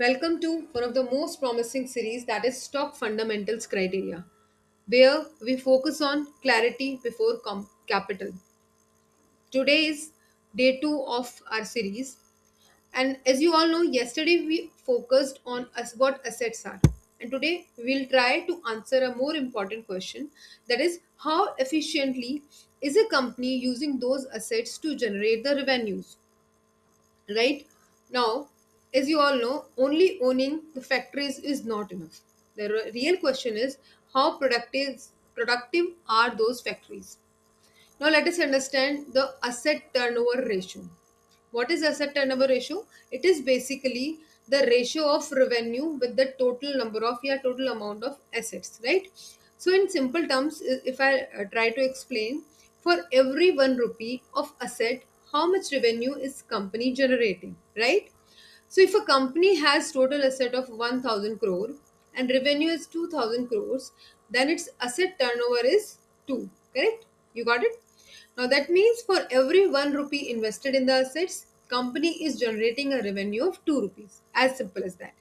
Welcome to one of the most promising series, that is Stock Fundamentals Criteria, where we focus on clarity before capital. Today is day 2 of our series, and as you all know, yesterday we focused on what assets are. And today we'll try to answer a more important question, that is, how efficiently is a company using those assets to generate the revenues? Right now, as you all know, only owning the factories is not enough. The real question is, how productive are those factories? Now let us understand the asset turnover ratio. What is asset turnover ratio? It is basically the ratio of revenue with the total number of, yeah, total amount of assets, right? So in simple terms, if I try to explain, for every 1 rupee of asset, how much revenue is company generating, right? So if a company has total asset of 1000 crore and revenue is 2000 crores, then its asset turnover is 2, correct? You got it? Now that means for every 1 rupee invested in the assets, company is generating a revenue of 2 rupees. As simple as that.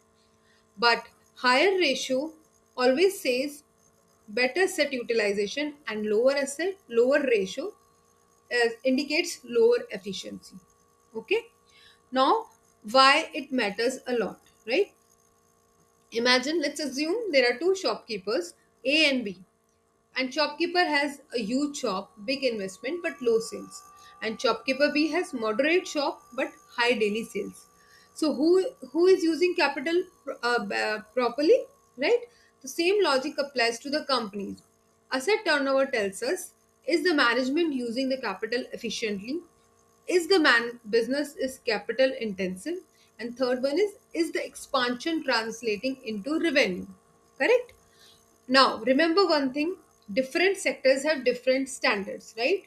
But higher ratio always says better asset utilization, and lower ratio indicates lower efficiency. Okay? Now, why it matters a lot, right? Imagine, let's assume there are two shopkeepers, A and B. And shopkeeper has a huge shop, big investment, but low sales. And shopkeeper B has moderate shop, but high daily sales. So who is using capital properly, right? The same logic applies to the companies. Asset turnover tells us, is the management using the capital efficiently? Is the business is capital intensive? And third one is the expansion translating into revenue? Correct? Now, remember one thing, different sectors have different standards, right?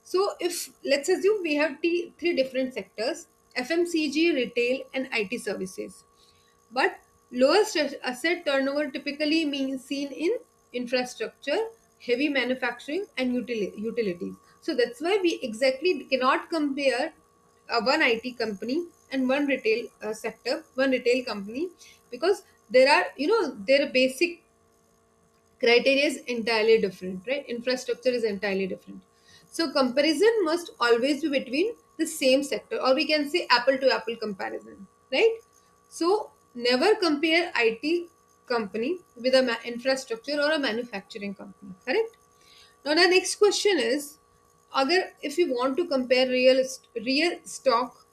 So, if let's assume we have three different sectors: FMCG, retail, and IT services. But lowest asset turnover typically means seen in infrastructure, heavy manufacturing, and utilities. So that's why we exactly cannot compare one IT company and one retail sector, one retail company, because there are, their basic criteria is entirely different, right? Infrastructure is entirely different. So comparison must always be between the same sector, or we can say apple to apple comparison, right? So never compare IT company with a infrastructure or a manufacturing company, correct? Now the next question is, agar if you want to compare real stock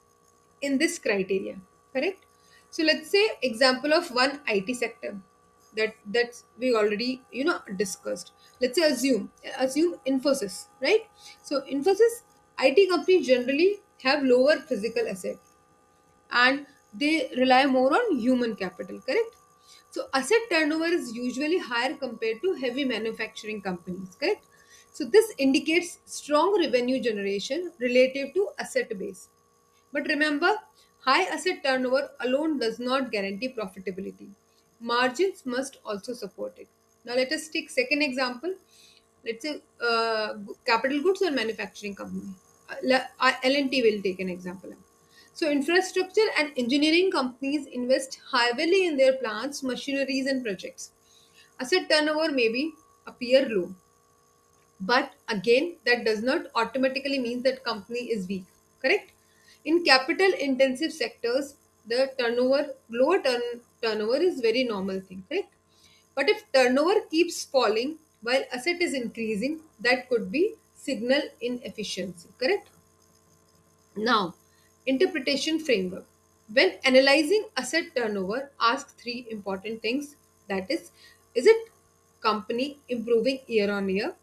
in this criteria, correct? So let's say example of one IT sector that's we already discussed. Let's say assume Infosys, right? So Infosys, IT companies generally have lower physical asset, and they rely more on human capital, correct? So asset turnover is usually higher compared to heavy manufacturing companies, correct? So this indicates strong revenue generation relative to asset base. But remember, high asset turnover alone does not guarantee profitability. Margins must also support it. Now let us take second example. Let's say capital goods or manufacturing company. L&T will take an example. So infrastructure and engineering companies invest heavily in their plants, machineries, and projects. Asset turnover may be appear low, but again, that does not automatically mean that company is weak. Correct? In capital intensive sectors, the turnover is very normal thing. Correct? But if turnover keeps falling while asset is increasing, that could be signal inefficiency. Correct? Now, interpretation framework. When analyzing asset turnover, ask three important things. That is it company improving year on year?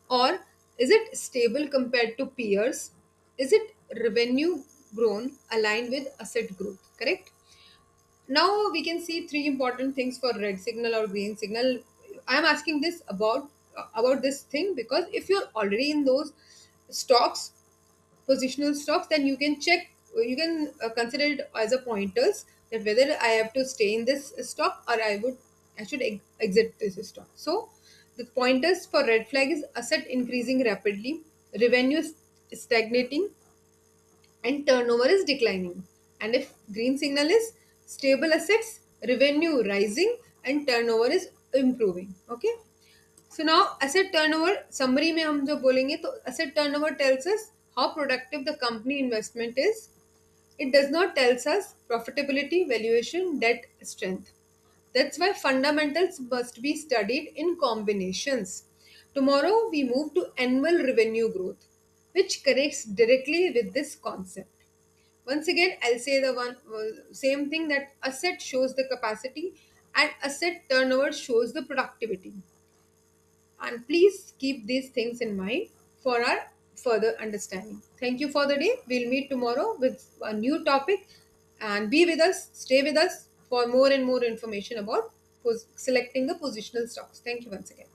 Or is it stable compared to peers? Is it revenue grown aligned with asset growth? Correct? Now we can see three important things for red signal or green signal. I am asking this about this thing because if you're already in those stocks, positional stocks, then you can check, you can consider it as a pointers, that whether I have to stay in this stock or I should exit this stock. So the pointers for red flag is asset increasing rapidly, revenue is stagnating, and turnover is declining. And if green signal is stable assets, revenue rising, and turnover is improving. Okay. So now asset turnover summary में हम जो बोलेंगे तो asset turnover tells us how productive the company investment is. It does not tells us profitability, valuation, debt, strength. That's why fundamentals must be studied in combinations. Tomorrow we move to annual revenue growth, which connects directly with this concept. Once again, I'll say the one same thing that asset shows the capacity and asset turnover shows the productivity. And please keep these things in mind for our further understanding. Thank you for the day. We'll meet tomorrow with a new topic and be with us, stay with us for more and more information about selecting the positional stocks. Thank you once again.